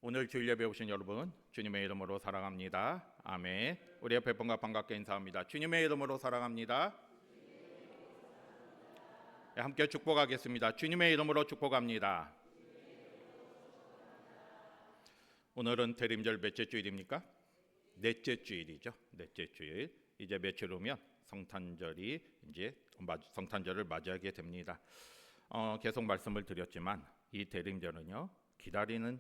오늘 주일 예배 오신 여러분 주님의 이름으로 사랑합니다. 아멘. 우리 옆에 분과 반갑게 인사합니다. 주님의 이름으로 사랑합니다. 네, 함께 축복하겠습니다. 주님의 이름으로 축복합니다. 오늘은 대림절 몇째 주일입니까? 넷째 주일이죠. 넷째 주일. 이제 며칠 후면 성탄절을 맞이하게 됩니다. 계속 말씀을 드렸지만 이 대림절은요 기다리는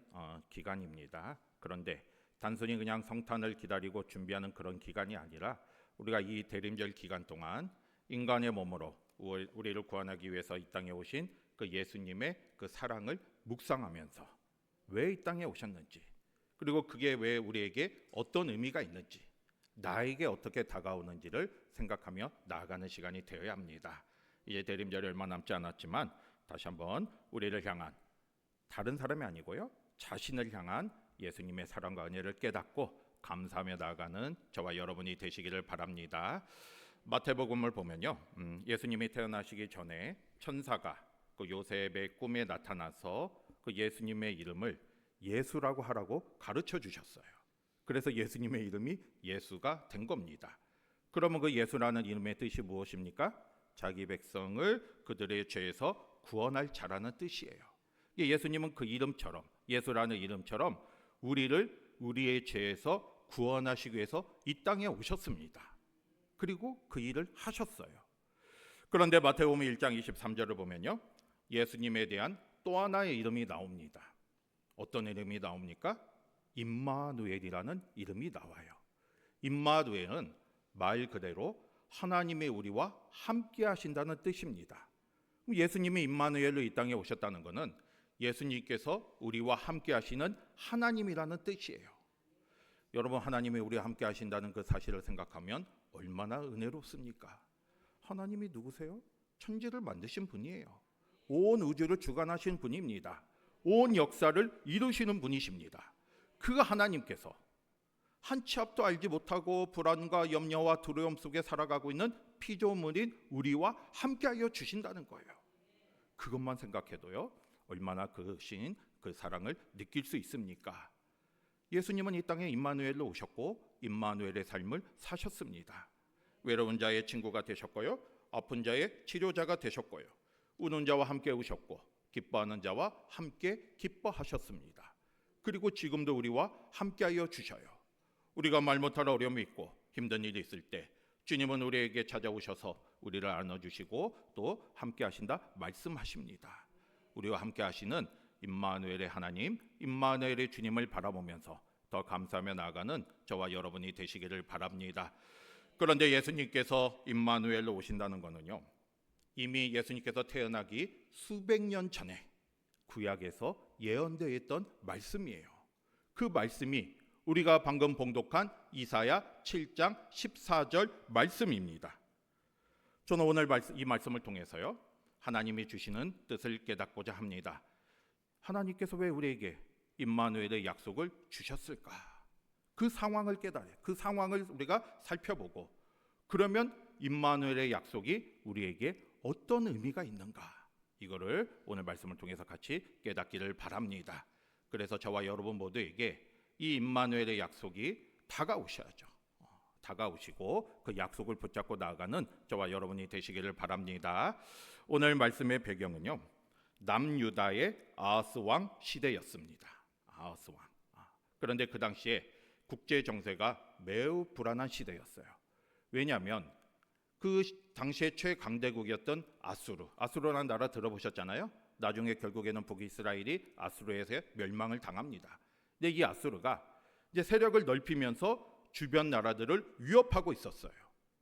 기간입니다. 그런데 단순히 그냥 성탄을 기다리고 준비하는 그런 기간이 아니라 우리가 이 대림절 기간 동안 인간의 몸으로 우리를 구원하기 위해서 이 땅에 오신 그 예수님의 그 사랑을 묵상하면서 왜 이 땅에 오셨는지, 그리고 그게 왜 우리에게 어떤 의미가 있는지, 나에게 어떻게 다가오는지를 생각하며 나아가는 시간이 되어야 합니다. 이제 대림절이 얼마 남지 않았지만 다시 한번 우리를 향한, 다른 사람이 아니고요 자신을 향한 예수님의 사랑과 은혜를 깨닫고 감사하며 나아가는 저와 여러분이 되시기를 바랍니다. 마태복음을 보면요 예수님이 태어나시기 전에 천사가 그 요셉의 꿈에 나타나서 그 예수님의 이름을 예수라고 하라고 가르쳐 주셨어요. 그래서 예수님의 이름이 예수가 된 겁니다. 그러면 그 예수라는 이름의 뜻이 무엇입니까? 자기 백성을 그들의 죄에서 구원할 자라는 뜻이에요. 예수님은 그 이름처럼, 예수라는 이름처럼 우리를 우리의 죄에서 구원하시기 위해서 이 땅에 오셨습니다. 그리고 그 일을 하셨어요. 그런데 마태복음 1장 23절을 보면요 예수님에 대한 또 하나의 이름이 나옵니다. 어떤 이름이 나옵니까? 임마누엘이라는 이름이 나와요. 임마누엘은 말 그대로 하나님의 우리와 함께 하신다는 뜻입니다. 예수님이 임마누엘로 이 땅에 오셨다는 것은 예수님께서 우리와 함께 하시는 하나님이라는 뜻이에요. 여러분, 하나님이 우리와 함께 하신다는 그 사실을 생각하면 얼마나 은혜롭습니까? 하나님이 누구세요? 천지를 만드신 분이에요. 온 우주를 주관하신 분입니다. 온 역사를 이루시는 분이십니다. 그 하나님께서 한 치 앞도 알지 못하고 불안과 염려와 두려움 속에 살아가고 있는 피조물인 우리와 함께하여 주신다는 거예요. 그것만 생각해도요 얼마나 크신 그 사랑을 느낄 수 있습니까? 예수님은 이 땅에 임마누엘로 오셨고 임마누엘의 삶을 사셨습니다. 외로운 자의 친구가 되셨고요, 아픈 자의 치료자가 되셨고요, 우는 자와 함께 우셨고 기뻐하는 자와 함께 기뻐하셨습니다. 그리고 지금도 우리와 함께하여 주셔요. 우리가 말 못할 어려움이 있고 힘든 일이 있을 때 주님은 우리에게 찾아오셔서 우리를 안아주시고 또 함께 하신다 말씀하십니다. 우리와 함께 하시는 임마누엘의 하나님, 임마누엘의 주님을 바라보면서 더 감사하며 나아가는 저와 여러분이 되시기를 바랍니다. 그런데 예수님께서 임마누엘로 오신다는 것은요 이미 예수님께서 태어나기 수백 년 전에 구약에서 예언되어 있던 말씀이에요. 그 말씀이 우리가 방금 봉독한 이사야 7장 14절 말씀입니다. 저는 오늘 이 말씀을 통해서요 하나님이 주시는 뜻을 깨닫고자 합니다. 하나님께서 왜 우리에게 임마누엘의 약속을 주셨을까? 그 상황을 깨달아요. 그 상황을 우리가 살펴보고, 그러면 임마누엘의 약속이 우리에게 어떤 의미가 있는가? 이거를 오늘 말씀을 통해서 같이 깨닫기를 바랍니다. 그래서 저와 여러분 모두에게 이 임마누엘의 약속이 다가오셔야죠. 다가오시고 그 약속을 붙잡고 나아가는 저와 여러분이 되시기를 바랍니다. 오늘 말씀의 배경은요 남유다의 아하스 왕 시대였습니다. 아하스 왕. 그런데 그 당시에 국제 정세가 매우 불안한 시대였어요. 왜냐하면 그 당시에 최강대국이었던 아수르라는 나라 들어보셨잖아요. 나중에 결국에는 북이스라엘이 아수르에서 멸망을 당합니다. 근데 이 아수르가 이제 세력을 넓히면서 주변 나라들을 위협하고 있었어요.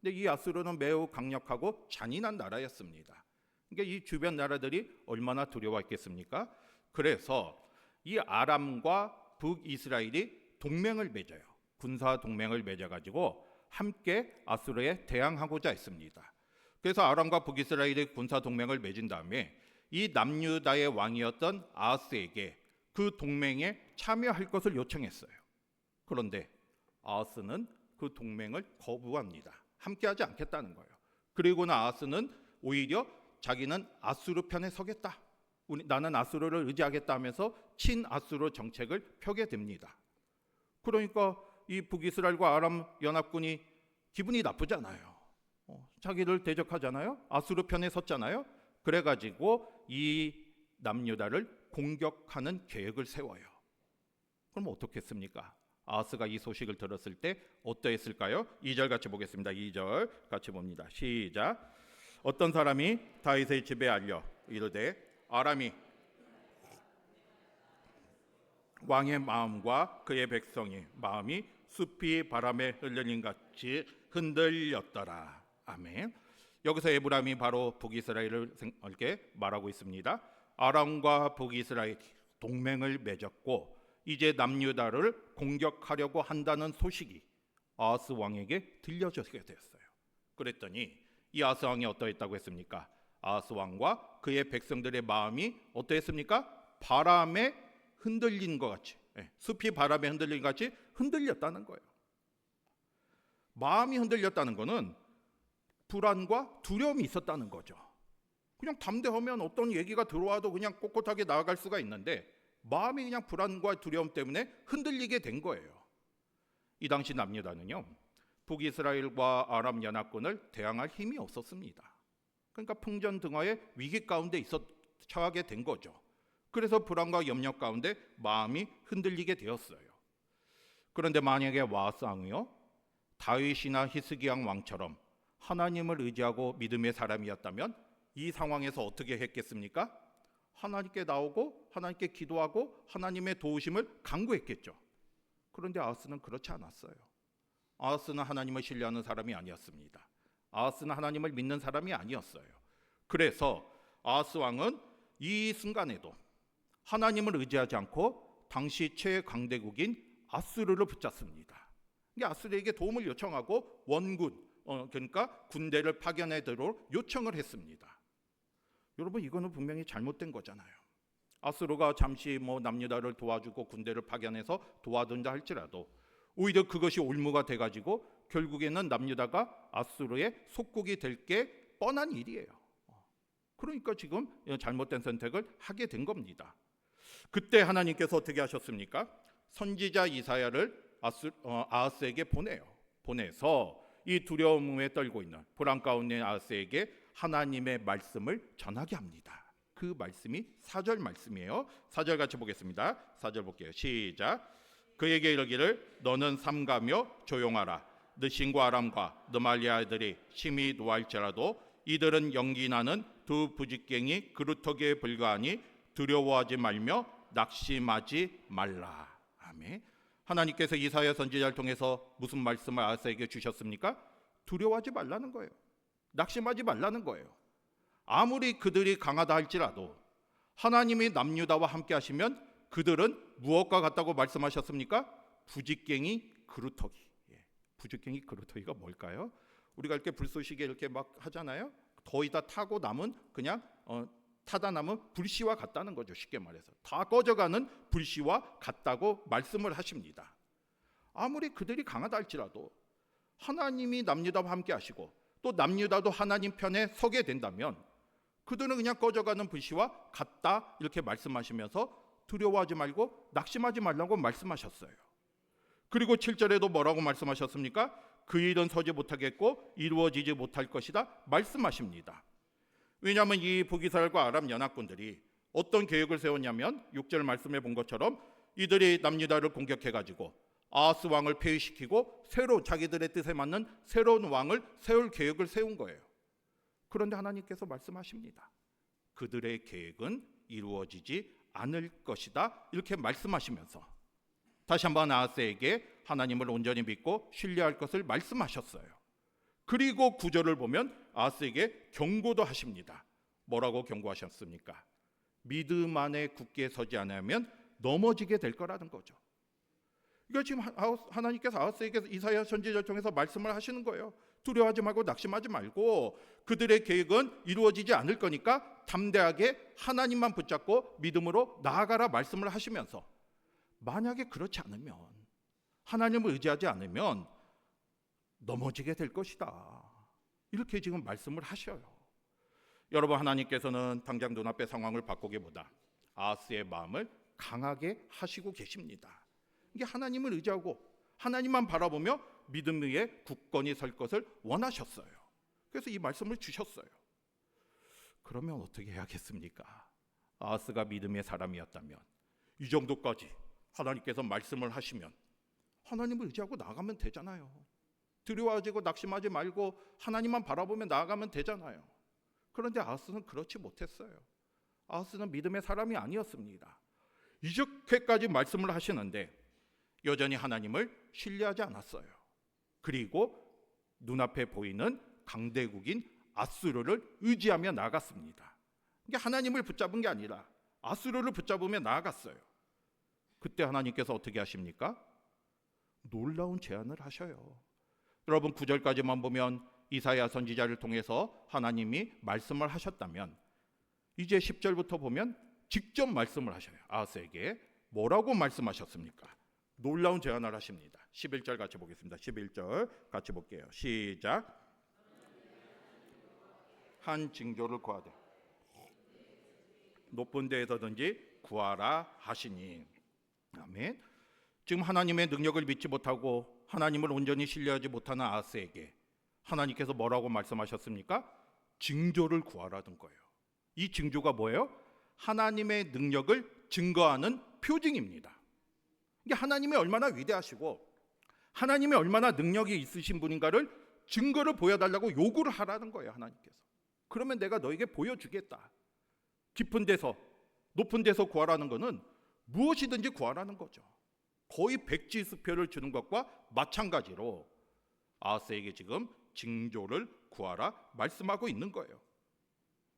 근데 이 아수르는 매우 강력하고 잔인한 나라였습니다. 그러니까 이 주변 나라들이 얼마나 두려워했겠습니까? 그래서 이 아람과 북이스라엘이 동맹을 맺어요. 군사 동맹을 맺어가지고 함께 아수르에 대항하고자 했습니다. 그래서 아람과 북이스라엘이 군사 동맹을 맺은 다음에 이 남유다의 왕이었던 아하스에게 그 동맹에 참여할 것을 요청했어요. 그런데 아하스는 그 동맹을 거부합니다. 함께하지 않겠다는 거예요. 그리고는 아하스는 오히려 자기는 아수르 편에 서겠다, 나는 아수르를 의지하겠다 하면서 친아수르 정책을 펴게 됩니다. 그러니까 이 북이스라엘과 아람 연합군이 기분이 나쁘잖아요. 자기를 대적하잖아요. 아수르 편에 섰잖아요. 그래가지고 이 남유다를 공격하는 계획을 세워요. 그럼 어떻게 했습니까? 아하스가 이 소식을 들었을 때 어떠했을까요? 2절 같이 보겠습니다. 2절 같이 봅니다. 시작. 어떤 사람이 다윗의 집에 알려 이르되 아람이 왕의 마음과 그의 백성의 마음이 숲이 바람에 흔들린 같이 흔들렸더라. 아멘. 여기서 에브라임이 바로 북이스라엘을 이렇게 말하고 있습니다. 아람과 북이스라엘이 동맹을 맺었고 이제 남유다를 공격하려고 한다는 소식이 아하스 왕에게 들려지게 되었어요. 그랬더니 이 아하스 왕이 어떠했다고 했습니까? 아하스 왕과 그의 백성들의 마음이 어떠했습니까? 바람에 흔들린 것 같이, 숲이 바람에 흔들린 것 같이 흔들렸다는 거예요. 마음이 흔들렸다는 것은 불안과 두려움이 있었다는 거죠. 그냥 담대하면 어떤 얘기가 들어와도 그냥 꼿꼿하게 나아갈 수가 있는데 마음이 그냥 불안과 두려움 때문에 흔들리게 된 거예요. 이 당시 남유다는요, 북이스라엘과 아람 연합군을 대항할 힘이 없었습니다. 그러니까 풍전등화의 위기 가운데 처하게 된 거죠. 그래서 불안과 염려 가운데 마음이 흔들리게 되었어요. 그런데 만약에 아하스 왕이요, 다윗이나 히스기야 왕처럼 하나님을 의지하고 믿음의 사람이었다면 이 상황에서 어떻게 했겠습니까? 하나님께 나오고 하나님께 기도하고 하나님의 도우심을 간구했겠죠. 그런데 아하스는 그렇지 않았어요. 아하스는 하나님을 신뢰하는 사람이 아니었습니다. 아하스는 하나님을 믿는 사람이 아니었어요. 그래서 아하스 왕은 이 순간에도 하나님을 의지하지 않고 당시 최강대국인 아수르를 붙잡습니다. 아수르에게 도움을 요청하고 원군, 그러니까 군대를 파견하도록 요청을 했습니다. 여러분, 이거는 분명히 잘못된 거잖아요. 아수르가 잠시 남유다를 도와주고 군대를 파견해서 도와준다 할지라도 오히려 그것이 올무가 돼가지고 결국에는 남유다가 아수르의 속국이 될 게 뻔한 일이에요. 그러니까 지금 잘못된 선택을 하게 됩니다. 그때 하나님께서 어떻게 하셨습니까? 선지자 이사야를 아하스에게 보내서 이 두려움에 떨고 있는 불안 가운데 아하스에게 하나님의 말씀을 전하게 합니다. 그 말씀이 4절 말씀이에요. 4절 같이 보겠습니다. 4절 볼게요. 시작. 그에게 이르기를 너는 삼가며 조용하라. 느신과 아람과 느말리아들이 심히 노할지라도 이들은 연기나는 두 부직갱이 그루터기에 불과하니 두려워하지 말며 낙심하지 말라. 아멘. 하나님께서 이사야 선지자를 통해서 무슨 말씀을 아하스에게 주셨습니까? 두려워하지 말라는 거예요. 낙심하지 말라는 거예요. 아무리 그들이 강하다 할지라도 하나님이 남유다와 함께 하시면 그들은 무엇과 같다고 말씀하셨습니까? 부직갱이 그루터기. 부직갱이 그루터기가 뭘까요? 우리가 이렇게 불쏘시개 이렇게 막 하잖아요. 거의 다 타고 남은 그냥 타다 남은 불씨와 같다는 거죠. 쉽게 말해서 다 꺼져가는 불씨와 같다고 말씀을 하십니다. 아무리 그들이 강하다 할지라도 하나님이 남유다와 함께 하시고 또 남유다도 하나님 편에 서게 된다면 그들은 그냥 꺼져가는 불씨와 같다 이렇게 말씀하시면서 두려워하지 말고 낙심하지 말라고 말씀하셨어요. 그리고 7절에도 뭐라고 말씀하셨습니까? 그 일은 서지 못하겠고 이루어지지 못할 것이다 말씀하십니다. 왜냐하면 이 북이스라엘과 아람 연합군들이 어떤 계획을 세웠냐면 6절 말씀에 본 것처럼 이들이 남유다를 공격해가지고 아하스 왕을 폐위시키고 새로 자기들의 뜻에 맞는 새로운 왕을 세울 계획을 세운 거예요. 그런데 하나님께서 말씀하십니다. 그들의 계획은 이루어지지 않을 것이다 이렇게 말씀하시면서 다시 한번 아하스에게 하나님을 온전히 믿고 신뢰할 것을 말씀하셨어요. 그리고 9절을 보면 아하스에게 경고도 하십니다. 뭐라고 경고하셨습니까? 믿음 안에 굳게 서지 않으면 넘어지게 될 거라는 거죠. 이거 지금 하나님께서 아하스에게 이사야 선지자를 통해서 말씀을 하시는 거예요. 두려워하지 말고 낙심하지 말고 그들의 계획은 이루어지지 않을 거니까 담대하게 하나님만 붙잡고 믿음으로 나아가라 말씀을 하시면서 만약에 그렇지 않으면 하나님을 의지하지 않으면 넘어지게 될 것이다 이렇게 지금 말씀을 하셔요. 여러분, 하나님께서는 당장 눈앞의 상황을 바꾸기보다 아하스의 마음을 강하게 하시고 계십니다. 이게 하나님을 의지하고 하나님만 바라보며 믿음 위에 굳건히 설 것을 원하셨어요. 그래서 이 말씀을 주셨어요. 그러면 어떻게 해야겠습니까? 아하스가 믿음의 사람이었다면, 이 정도까지 하나님께서 말씀을 하시면 하나님을 의지하고 나아가면 되잖아요. 두려워하고 낙심하지 말고 하나님만 바라보며 나아가면 되잖아요. 그런데 아하스는 그렇지 못했어요. 아하스는 믿음의 사람이 아니었습니다. 이렇게까지 말씀을 하시는데 여전히 하나님을 신뢰하지 않았어요. 그리고 눈앞에 보이는 강대국인 아수르를 의지하며 나아갔습니다. 이게 하나님을 붙잡은 게 아니라 아수르를 붙잡으며 나아갔어요. 그때 하나님께서 어떻게 하십니까? 놀라운 제안을 하셔요. 여러분, 9절까지만 보면 이사야 선지자를 통해서 하나님이 말씀을 하셨다면, 이제 10절부터 보면 직접 말씀을 하셔요. 아하스에게 뭐라고 말씀하셨습니까? 놀라운 제안을 하십니다. 11절 같이 보겠습니다. 11절 같이 볼게요. 시작. 한 징조를 구하되 높은 데에서든지 구하라 하시니. 아멘. 지금 하나님의 능력을 믿지 못하고 하나님을 온전히 신뢰하지 못하는 아하스에게 하나님께서 뭐라고 말씀하셨습니까? 징조를 구하라는 거예요. 이 징조가 뭐예요? 하나님의 능력을 증거하는 표징입니다. 이게 하나님이 얼마나 위대하시고 하나님이 얼마나 능력이 있으신 분인가를 증거를 보여달라고 요구를 하라는 거예요, 하나님께서. 그러면 내가 너에게 보여주겠다. 깊은 데서, 높은 데서 구하라는 것은 무엇이든지 구하라는 거죠. 거의 백지수표를 주는 것과 마찬가지로 아하스에게 지금 징조를 구하라 말씀하고 있는 거예요.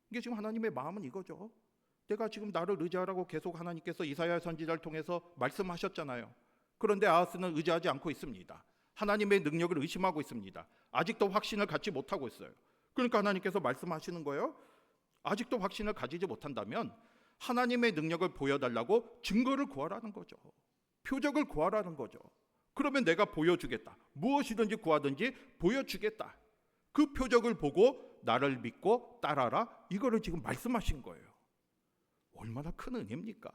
이게 지금 하나님의 마음은 이거죠. 내가 지금 나를 의지하라고 계속 하나님께서 이사야 선지자를 통해서 말씀하셨잖아요. 그런데 아하스는 의지하지 않고 있습니다. 하나님의 능력을 의심하고 있습니다. 아직도 확신을 갖지 못하고 있어요. 그러니까 하나님께서 말씀하시는 거예요. 아직도 확신을 가지지 못한다면 하나님의 능력을 보여달라고 증거를 구하라는 거죠. 표적을 구하라는 거죠. 그러면 내가 보여주겠다. 무엇이든지 구하든지 보여주겠다. 그 표적을 보고 나를 믿고 따라라. 이거를 지금 말씀하신 거예요. 얼마나 큰 은혜입니까?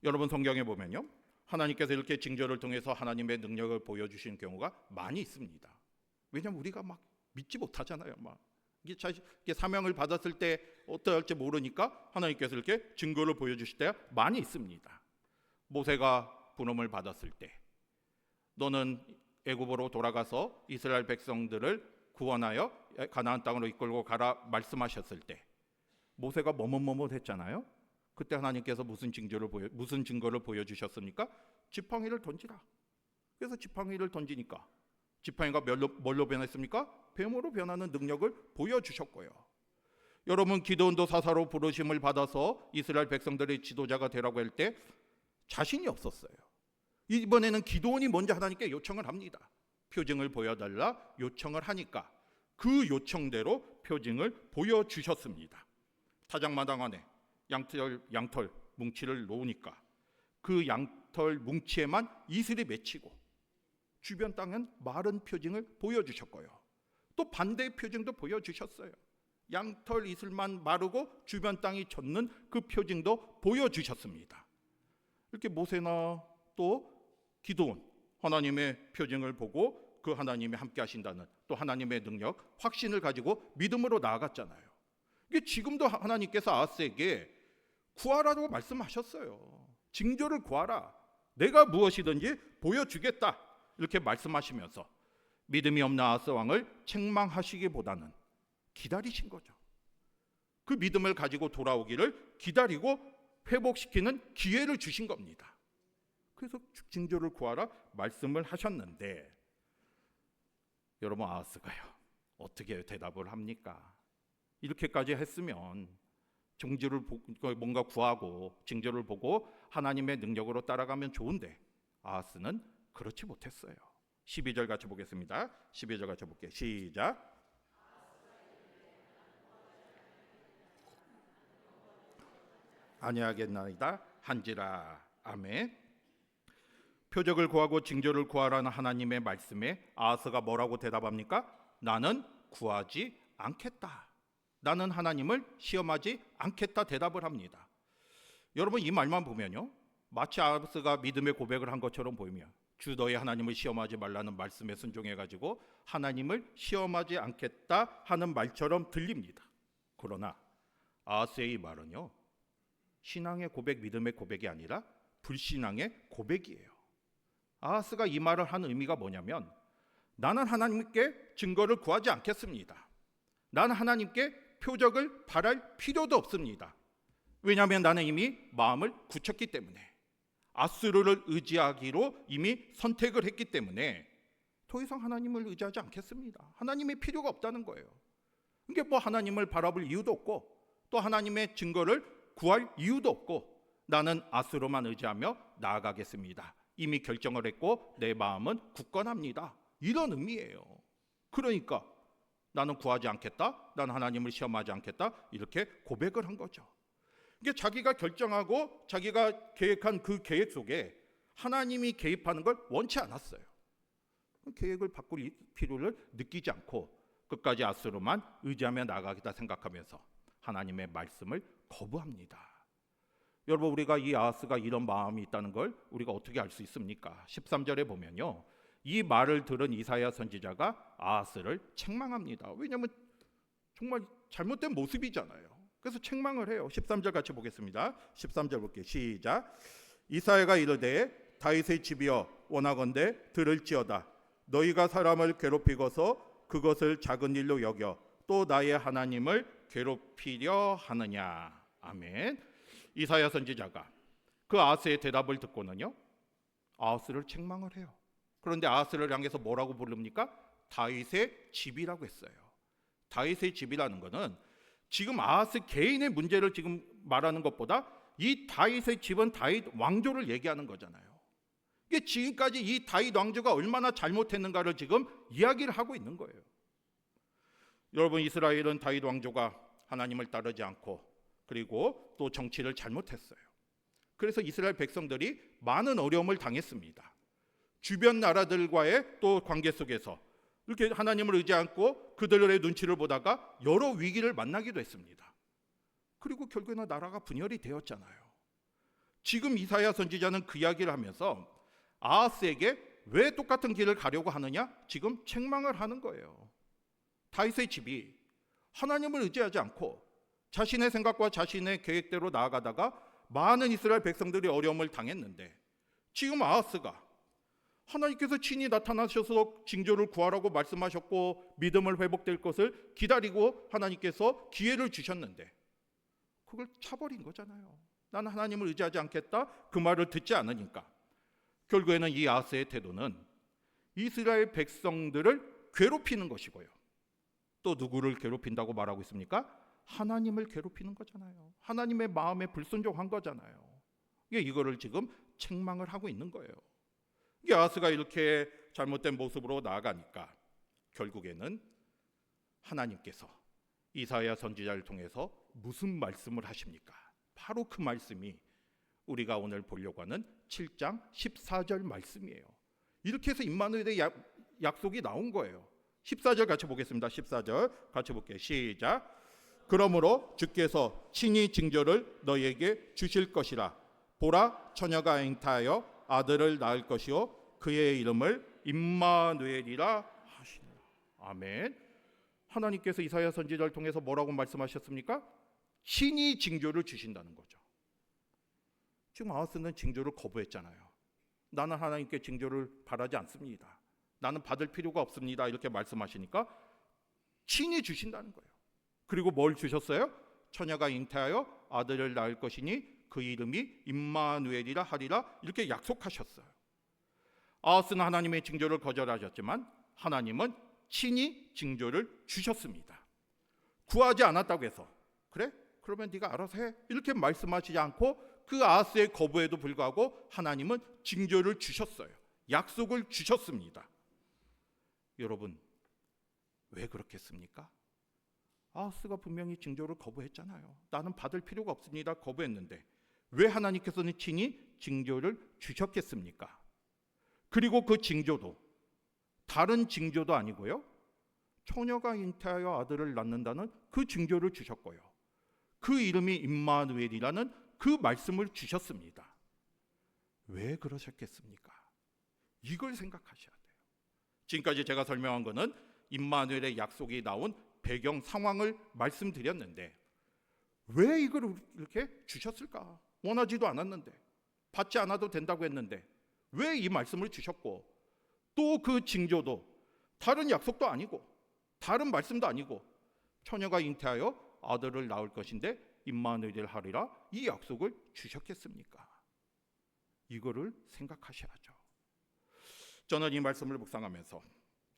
여러분, 성경에 보면요, 하나님께서 이렇게 징조를 통해서 하나님의 능력을 보여주신 경우가 많이 있습니다. 왜냐하면 우리가 막 믿지 못하잖아요. 이게 사명을 받았을 때 어떨지 모르니까 하나님께서 이렇게 증거를 보여주실 때가 많이 있습니다. 모세가 부름을 받았을 때, 너는 애굽으로 돌아가서 이스라엘 백성들을 구원하여 가나안 땅으로 이끌고 가라 말씀하셨을 때 모세가 머뭇머뭇 했잖아요. 그때 하나님께서 무슨 증거를 보여주셨습니까? 지팡이를 던지라. 그래서 지팡이를 던지니까 지팡이가 뭘로 변했습니까? 뱀으로 변하는 능력을 보여주셨고요. 여러분, 기드온도 사사로 부르심을 받아서 이스라엘 백성들의 지도자가 되라고 할 때 자신이 없었어요. 이번에는 기드온이 먼저 하나님께 요청을 합니다. 표징을 보여달라 요청을 하니까 그 요청대로 표징을 보여주셨습니다. 타작마당 안에 양털 뭉치를 놓으니까 그 양털 뭉치에만 이슬이 맺히고 주변 땅은 마른 표징을 보여주셨고요. 또 반대의 표징도 보여주셨어요. 양털 이슬만 마르고 주변 땅이 젖는 그 표징도 보여주셨습니다. 이렇게 모세나 또 기드온, 하나님의 표징을 보고 그 하나님이 함께 하신다는 또 하나님의 능력, 확신을 가지고 믿음으로 나아갔잖아요. 이게 지금도 하나님께서 아하스에게 구하라고 말씀하셨어요. 징조를 구하라. 내가 무엇이든지 보여주겠다. 이렇게 말씀하시면서 믿음이 없는 아하스 왕을 책망하시기보다는 기다리신 거죠. 그 믿음을 가지고 돌아오기를 기다리고 회복시키는 기회를 주신 겁니다. 그래서 징조를 구하라 말씀을 하셨는데, 여러분, 아하스가요 어떻게 대답을 합니까? 이렇게까지 했으면 징조를 뭔가 구하고 징조를 보고 하나님의 능력으로 따라가면 좋은데 아하스는 그렇지 못했어요. 12절 같이 보겠습니다. 12절 같이 볼게요. 시작. 아니하겠나이다 한지라. 아멘. 표적을 구하고 징조를 구하라는 하나님의 말씀에 아하스가 뭐라고 대답합니까? 나는 구하지 않겠다. 나는 하나님을 시험하지 않겠다 대답을 합니다. 여러분, 이 말만 보면요, 마치 아하스가 믿음의 고백을 한 것처럼 보이며 주 너희 하나님을 시험하지 말라는 말씀에 순종해가지고 하나님을 시험하지 않겠다 하는 말처럼 들립니다. 그러나 아하스의 이 말은요, 신앙의 고백, 믿음의 고백이 아니라 불신앙의 고백이에요. 아하스가 이 말을 한 의미가 뭐냐면, 나는 하나님께 증거를 구하지 않겠습니다. 나는 하나님께 표적을 바랄 필요도 없습니다. 왜냐하면 나는 이미 마음을 굳혔기 때문에, 아수르를 의지하기로 이미 선택을 했기 때문에 더 이상 하나님을 의지하지 않겠습니다. 하나님의 필요가 없다는 거예요. 이게 뭐 하나님을 바라볼 이유도 없고 또 하나님의 증거를 구할 이유도 없고, 나는 아수르만 의지하며 나아가겠습니다. 이미 결정을 했고 내 마음은 굳건합니다. 이런 의미예요. 그러니까 나는 구하지 않겠다, 나는 하나님을 시험하지 않겠다, 이렇게 고백을 한 거죠. 이게 자기가 결정하고 자기가 계획한 그 계획 속에 하나님이 개입하는 걸 원치 않았어요. 계획을 바꿀 필요를 느끼지 않고 끝까지 아수르만 의지하며 나아가겠다 생각하면서 하나님의 말씀을 거부합니다. 여러분, 우리가 이 아하스가 이런 마음이 있다는 걸 우리가 어떻게 알 수 있습니까? 13절에 보면요, 이 말을 들은 이사야 선지자가 아하스를 책망합니다. 왜냐하면 정말 잘못된 모습이잖아요. 그래서 책망을 해요. 13절 같이 보겠습니다. 13절 볼게요. 시작. 이사야가 이르되 다윗의 집이여 원하건대 들을지어다. 너희가 사람을 괴롭히고서 그것을 작은 일로 여겨 또 나의 하나님을 괴롭히려 하느냐. 아멘. 이사야 선지자가 그 아하스의 대답을 듣고는요, 아하스를 책망을 해요. 그런데 아하스를 향해서 뭐라고 부릅니까? 다윗의 집이라고 했어요. 다윗의 집이라는 것은 지금 아하스 개인의 문제를 지금 말하는 것보다 이 다윗의 집은 다윗 왕조를 얘기하는 거잖아요. 이게 지금까지 이 다윗 왕조가 얼마나 잘못했는가를 지금 이야기를 하고 있는 거예요. 여러분, 이스라엘은 다윗 왕조가 하나님을 따르지 않고 그리고 또 정치를 잘못했어요. 그래서 이스라엘 백성들이 많은 어려움을 당했습니다. 주변 나라들과의 또 관계 속에서 이렇게 하나님을 의지 않고 그들의 눈치를 보다가 여러 위기를 만나기도 했습니다. 그리고 결국에는 나라가 분열이 되었잖아요. 지금 이사야 선지자는 그 이야기를 하면서 아하스에게 왜 똑같은 길을 가려고 하느냐? 지금 책망을 하는 거예요. 다윗의 집이 하나님을 의지하지 않고 자신의 생각과 자신의 계획대로 나아가다가 많은 이스라엘 백성들이 어려움을 당했는데, 지금 아하스가 하나님께서 친히 나타나셔서 징조를 구하라고 말씀하셨고 믿음을 회복될 것을 기다리고 하나님께서 기회를 주셨는데 그걸 차버린 거잖아요. 나는 하나님을 의지하지 않겠다, 그 말을 듣지 않으니까 결국에는 이 아하스의 태도는 이스라엘 백성들을 괴롭히는 것이고요, 또 누구를 괴롭힌다고 말하고 있습니까? 하나님을 괴롭히는 거잖아요. 하나님의 마음에 불순종한 거잖아요. 이거를 지금 책망을 하고 있는 거예요. 이 아하스가 이렇게 잘못된 모습으로 나아가니까 결국에는 하나님께서 이사야 선지자를 통해서 무슨 말씀을 하십니까? 바로 그 말씀이 우리가 오늘 보려고 하는 7장 14절 말씀이에요. 이렇게 해서 임마누엘의 약속이 나온 거예요. 14절 같이 보겠습니다. 14절 같이 볼게요. 시작. 그러므로 주께서 친히 징조를 너희에게 주실 것이라. 보라, 처녀가 잉타하여 아들을 낳을 것이요 그의 이름을 임마누엘이라 하시니라. 아멘. 하나님께서 이사야 선지자를 통해서 뭐라고 말씀하셨습니까? 친히 징조를 주신다는 거죠. 지금 아하스는 징조를 거부했잖아요. 나는 하나님께 징조를 바라지 않습니다. 나는 받을 필요가 없습니다. 이렇게 말씀하시니까 친히 주신다는 거예요. 그리고 뭘 주셨어요? 처녀가 잉태하여 아들을 낳을 것이니 그 이름이 임마누엘이라 하리라, 이렇게 약속하셨어요. 아하스는 하나님의 징조를 거절하셨지만 하나님은 친히 징조를 주셨습니다. 구하지 않았다고 해서 그래? 그러면 네가 알아서 해, 이렇게 말씀하시지 않고 그 아하스의 거부에도 불구하고 하나님은 징조를 주셨어요. 약속을 주셨습니다. 여러분, 왜 그렇겠습니까? 아하스가 분명히 징조를 거부했잖아요. 나는 받을 필요가 없습니다. 거부했는데 왜 하나님께서는 친히 징조를 주셨겠습니까? 그리고 그 징조도 다른 징조도 아니고요, 처녀가 잉태하여 아들을 낳는다는 그 징조를 주셨고요. 그 이름이 임마누엘이라는 그 말씀을 주셨습니다. 왜 그러셨겠습니까? 이걸 생각하셔야 돼요. 지금까지 제가 설명한 것은 임마누엘의 약속이 나온 배경 상황을 말씀드렸는데 왜 이걸 이렇게 주셨을까? 원하지도 않았는데, 받지 않아도 된다고 했는데 왜 이 말씀을 주셨고, 또 그 징조도 다른 약속도 아니고 다른 말씀도 아니고 처녀가 잉태하여 아들을 낳을 것인데 임마누엘 하리라, 이 약속을 주셨겠습니까? 이거를 생각하셔야죠. 저는 이 말씀을 묵상하면서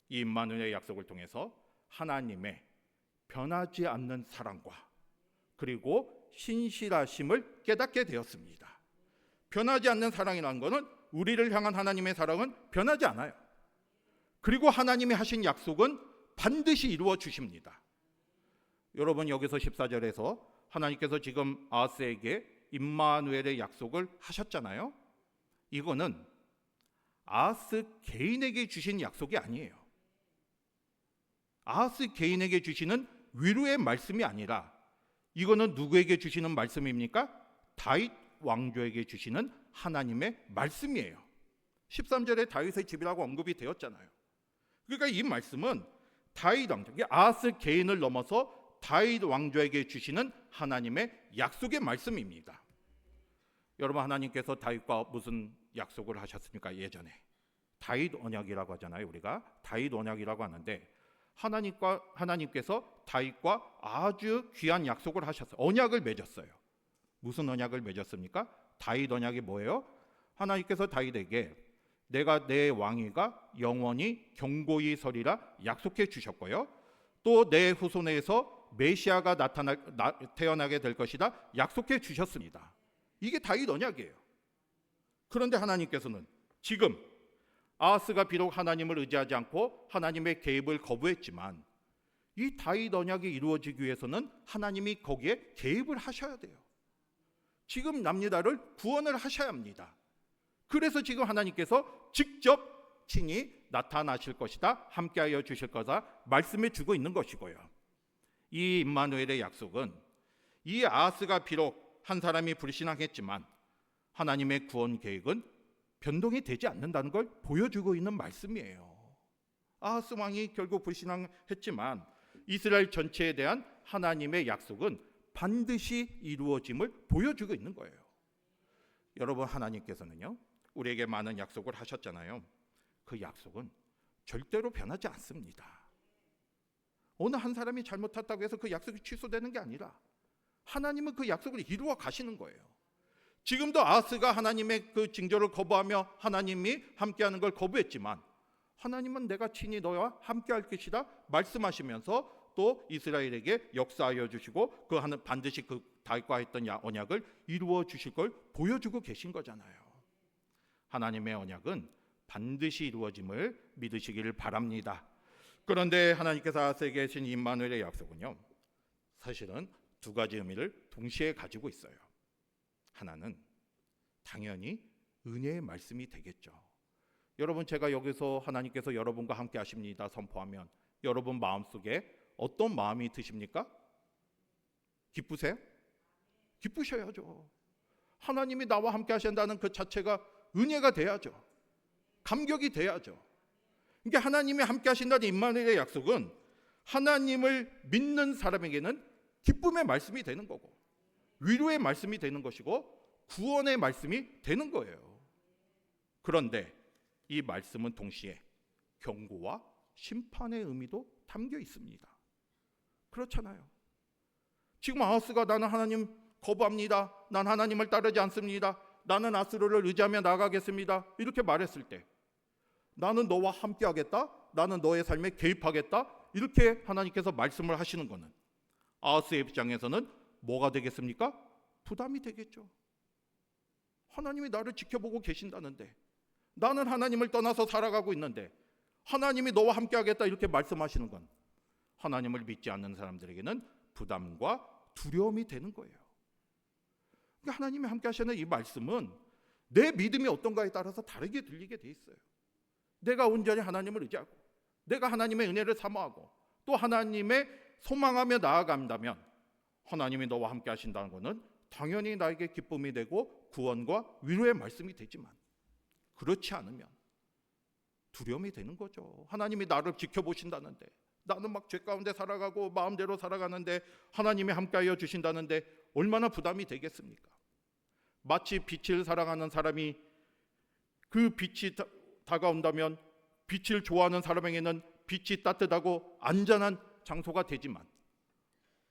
이 임마누엘의 약속을 통해서 하나님의 변하지 않는 사랑과 그리고 신실하심을 깨닫게 되었습니다. 변하지 않는 사랑이라는 것은 우리를 향한 하나님의 사랑은 변하지 않아요. 그리고 하나님이 하신 약속은 반드시 이루어 주십니다. 여러분, 여기서 14절에서 하나님께서 지금 아하스에게 임마누엘의 약속을 하셨잖아요. 이거는 아하스 개인에게 주신 약속이 아니에요. 아하스 개인에게 주시는 위로의 말씀이 아니라 이거는 누구에게 주시는 말씀입니까? 다윗 왕조에게 주시는 하나님의 말씀이에요. 13절에 다윗의 집이라고 언급이 되었잖아요. 그러니까 이 말씀은 다윗 왕조, 아하스 개인을 넘어서 다윗 왕조에게 주시는 하나님의 약속의 말씀입니다. 여러분, 하나님께서 다윗과 무슨 약속을 하셨습니까? 예전에 다윗 언약이라고 하잖아요. 우리가 다윗 언약이라고 하는데 하나님께서 다윗과 아주 귀한 약속을 하셨어요. 언약을 맺었어요. 무슨 언약을 맺었습니까? 다윗 언약이 뭐예요? 하나님께서 다윗에게 내가 내 왕위가 영원히 견고히 서리라 약속해 주셨고요. 또 내 후손에서 메시아가 태어나게 될 것이다 약속해 주셨습니다. 이게 다윗 언약이에요. 그런데 하나님께서는 지금 아하스가 비록 하나님을 의지하지 않고 하나님의 개입을 거부했지만 이 다윗 언약이 이루어지기 위해서는 하나님이 거기에 개입을 하셔야 돼요. 지금 남유다를 구원을 하셔야 합니다. 그래서 지금 하나님께서 직접 친히 나타나실 것이다, 함께하여 주실 거다 말씀해 주고 있는 것이고요. 이 임마누엘의 약속은 이 아하스가 비록 한 사람이 불신앙했지만 하나님의 구원 계획은 변동이 되지 않는다는 걸 보여주고 있는 말씀이에요. 아하스 왕이 결국 불신앙했지만 이스라엘 전체에 대한 하나님의 약속은 반드시 이루어짐을 보여주고 있는 거예요. 여러분, 하나님께서는요 우리에게 많은 약속을 하셨잖아요. 그 약속은 절대로 변하지 않습니다. 어느 한 사람이 잘못했다고 해서 그 약속이 취소되는 게 아니라 하나님은 그 약속을 이루어 가시는 거예요. 지금도 아하스가 하나님의 그 징조를 거부하며 하나님이 함께하는 걸 거부했지만 하나님은 내가 친히 너와 함께할 것이다 말씀하시면서 또 이스라엘에게 역사하여 주시고 그 하는 반드시 그 다윗과 했던 언약을 이루어 주실 걸 보여주고 계신 거잖아요. 하나님의 언약은 반드시 이루어짐을 믿으시기를 바랍니다. 그런데 하나님께서 아하스에게 하신 임마누엘의 약속은요 사실은 두 가지 의미를 동시에 가지고 있어요. 하나는 당연히 은혜의 말씀이 되겠죠. 여러분, 제가 여기서 하나님께서 여러분과 함께 하십니다 선포하면 여러분 마음속에 어떤 마음이 드십니까? 기쁘세요? 기쁘셔야죠. 하나님이 나와 함께 하신다는 그 자체가 은혜가 돼야죠. 감격이 돼야죠. 그러니까 하나님이 함께 하신다는 임마누엘의 약속은 하나님을 믿는 사람에게는 기쁨의 말씀이 되는 거고 위로의 말씀이 되는 것이고 구원의 말씀이 되는 거예요. 그런데 이 말씀은 동시에 경고와 심판의 의미도 담겨 있습니다. 그렇잖아요. 지금 아하스가 나는 하나님 거부합니다. 난 하나님을 따르지 않습니다. 나는 아스로를 의지하며 나아가겠습니다. 이렇게 말했을 때 나는 너와 함께 하겠다. 나는 너의 삶에 개입하겠다. 이렇게 하나님께서 말씀을 하시는 것은 아하스의 입장에서는 뭐가 되겠습니까? 부담이 되겠죠. 하나님이 나를 지켜보고 계신다는데 나는 하나님을 떠나서 살아가고 있는데 하나님이 너와 함께 하겠다 이렇게 말씀하시는 건 하나님을 믿지 않는 사람들에게는 부담과 두려움이 되는 거예요. 그러니까 하나님이 함께 하시는 이 말씀은 내 믿음이 어떤가에 따라서 다르게 들리게 돼 있어요. 내가 온전히 하나님을 의지하고 내가 하나님의 은혜를 사모하고 또 하나님의 소망하며 나아간다면 하나님이 너와 함께 하신다는 것은 당연히 나에게 기쁨이 되고 구원과 위로의 말씀이 되지만, 그렇지 않으면 두려움이 되는 거죠. 하나님이 나를 지켜보신다는데, 나는 막 죄 가운데 살아가고 마음대로 살아가는데 하나님이 함께하여 주신다는데 얼마나 부담이 되겠습니까? 마치 빛을 사랑하는 사람이 그 빛이 다가온다면 빛을 좋아하는 사람에게는 빛이 따뜻하고 안전한 장소가 되지만,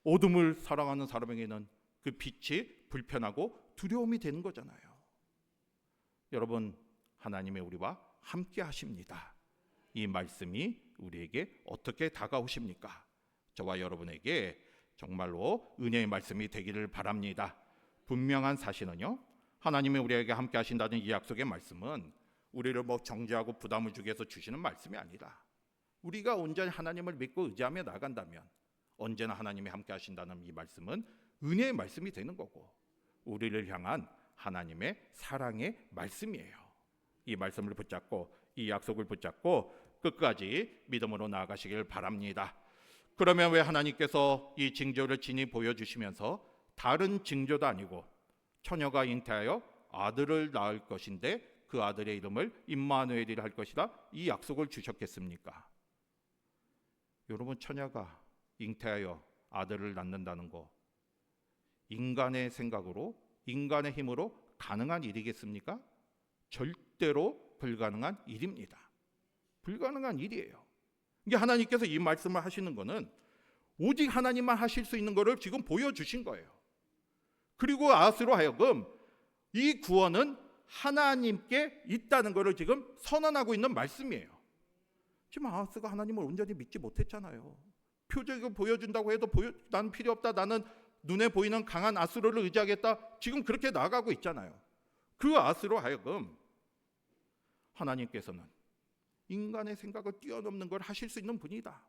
어둠을 사랑하는 사람에게는 그 빛이 불편하고 두려움이 되는 거잖아요. 여러분, 하나님이 우리와 함께 하십니다. 이 말씀이 우리에게 어떻게 다가오십니까? 저와 여러분에게 정말로 은혜의 말씀이 되기를 바랍니다. 분명한 사실은요, 하나님이 우리에게 함께 하신다는 이 약속의 말씀은 우리를 정죄하고 부담을 주기 위해서 주시는 말씀이 아니라, 우리가 온전히 하나님을 믿고 의지하며 나간다면 언제나 하나님이 함께 하신다는 이 말씀은 은혜의 말씀이 되는 거고, 우리를 향한 하나님의 사랑의 말씀이에요. 이 말씀을 붙잡고, 이 약속을 붙잡고 끝까지 믿음으로 나아가시길 바랍니다. 그러면 왜 하나님께서 이 징조를 친히 보여주시면서 다른 징조도 아니고 처녀가 잉태하여 아들을 낳을 것인데 그 아들의 이름을 임마누엘이라 할 것이다, 이 약속을 주셨겠습니까? 여러분, 처녀가 잉태하여 아들을 낳는다는 거 인간의 생각으로, 인간의 힘으로 가능한 일이겠습니까? 절대로 불가능한 일입니다. 불가능한 일이에요. 이게 하나님께서 이 말씀을 하시는 것은 오직 하나님만 하실 수 있는 것을 지금 보여주신 거예요. 그리고 아스로 하여금 이 구원은 하나님께 있다는 것을 지금 선언하고 있는 말씀이에요. 지금 아스가 하나님을 온전히 믿지 못했잖아요. 표적을 보여준다고 해도 나는 필요 없다, 나는 눈에 보이는 강한 아스로를 의지하겠다, 지금 그렇게 나아가고 있잖아요. 그 아스로 하여금 하나님께서는 인간의 생각을 뛰어넘는 걸 하실 수 있는 분이다.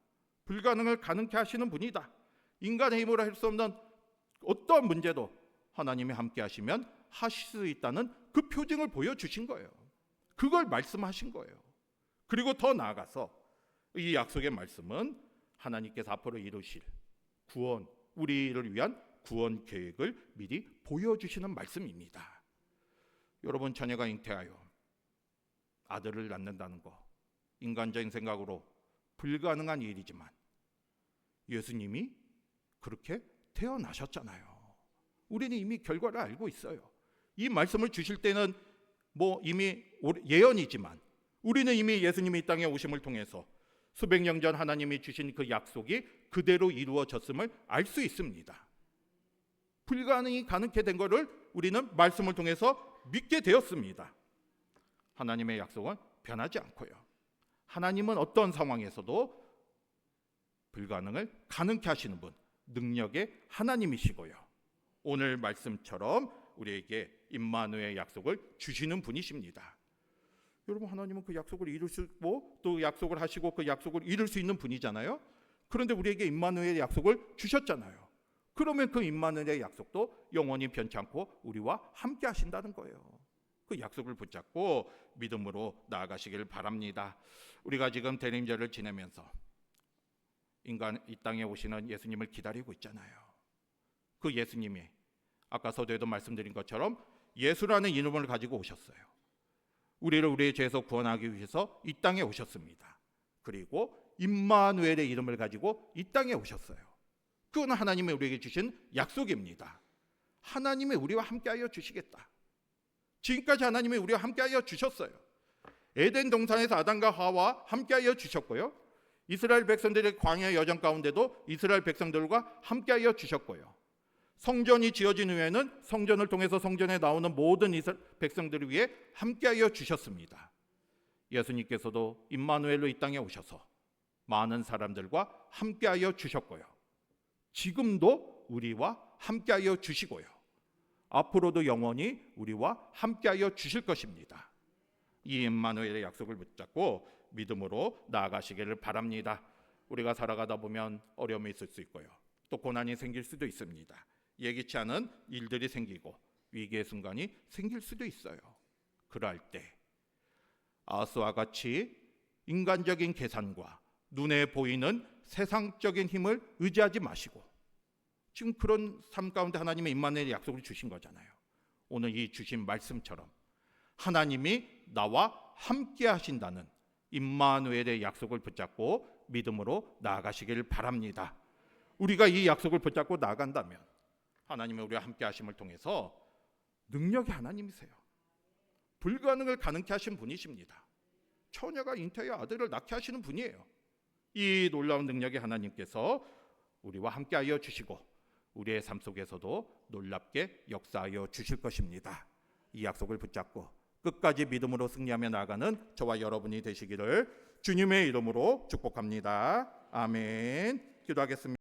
불가능을 가능케 하시는 분이다. 인간의 힘으로 할 수 없는 어떠한 문제도 하나님이 함께 하시면 하실 수 있다는 그 표징을 보여주신 거예요. 그걸 말씀하신 거예요. 그리고 더 나아가서 이 약속의 말씀은 하나님께서 앞으로 이루실 구원, 우리를 위한 구원 계획을 미리 보여주시는 말씀입니다. 여러분, 처녀가 잉태하여 아들을 낳는다는 거 인간적인 생각으로 불가능한 일이지만 예수님이 그렇게 태어나셨잖아요. 우리는 이미 결과를 알고 있어요. 이 말씀을 주실 때는 이미 예언이지만 우리는 이미 예수님이 이 땅에 오심을 통해서 수백 년 전 하나님이 주신 그 약속이 그대로 이루어졌음을 알 수 있습니다. 불가능이 가능케 된 것을 우리는 말씀을 통해서 믿게 되었습니다. 하나님의 약속은 변하지 않고요. 하나님은 어떤 상황에서도 불가능을 가능케 하시는 분, 능력의 하나님이시고요. 오늘 말씀처럼 우리에게 임마누엘의 약속을 주시는 분이십니다. 여러분, 하나님은 그 약속을 이루시고 또 약속을 하시고 그 약속을 이룰 수 있는 분이잖아요. 그런데 우리에게 임마누엘의 약속을 주셨잖아요. 그러면 그 임마누엘의 약속도 영원히 변치 않고 우리와 함께 하신다는 거예요. 그 약속을 붙잡고 믿음으로 나아가시길 바랍니다. 우리가 지금 대림절을 지내면서 인간 이 땅에 오시는 예수님을 기다리고 있잖아요. 그 예수님이 아까 서두에도 말씀드린 것처럼 예수라는 이름을 가지고 오셨어요. 우리를 우리의 죄에서 구원하기 위해서 이 땅에 오셨습니다. 그리고 임마누엘의 이름을 가지고 이 땅에 오셨어요. 그건 하나님이 우리에게 주신 약속입니다. 하나님이 우리와 함께하여 주시겠다. 지금까지 하나님이 우리와 함께하여 주셨어요. 에덴 동산에서 아담과 하와와 함께하여 주셨고요. 이스라엘 백성들의 광야 여정 가운데도 이스라엘 백성들과 함께하여 주셨고요. 성전이 지어진 후에는 성전을 통해서 성전에 나오는 모든 백성들을 위해 함께하여 주셨습니다. 예수님께서도 임마누엘로 이 땅에 오셔서 많은 사람들과 함께하여 주셨고요. 지금도 우리와 함께하여 주시고요. 앞으로도 영원히 우리와 함께하여 주실 것입니다. 이 임마누엘의 약속을 붙잡고 믿음으로 나아가시기를 바랍니다. 우리가 살아가다 보면 어려움이 있을 수 있고요. 또 고난이 생길 수도 있습니다. 예기치 않은 일들이 생기고 위기의 순간이 생길 수도 있어요. 그럴 때 아스와 같이 인간적인 계산과 눈에 보이는 세상적인 힘을 의지하지 마시고 지금 그런 삶 가운데 하나님의 임마누엘의 약속을 주신 거잖아요. 오늘 이 주신 말씀처럼 하나님이 나와 함께 하신다는 임마누엘의 약속을 붙잡고 믿음으로 나아가시길 바랍니다. 우리가 이 약속을 붙잡고 나아간다면 하나님의 우리와 함께 하심을 통해서 능력의 하나님이세요. 불가능을 가능케 하신 분이십니다. 처녀가 잉태하여 아들을 낳게 하시는 분이에요. 이 놀라운 능력의 하나님께서 우리와 함께하여 주시고 우리의 삶 속에서도 놀랍게 역사하여 주실 것입니다. 이 약속을 붙잡고 끝까지 믿음으로 승리하며 나아가는 저와 여러분이 되시기를 주님의 이름으로 축복합니다. 아멘. 기도하겠습니다.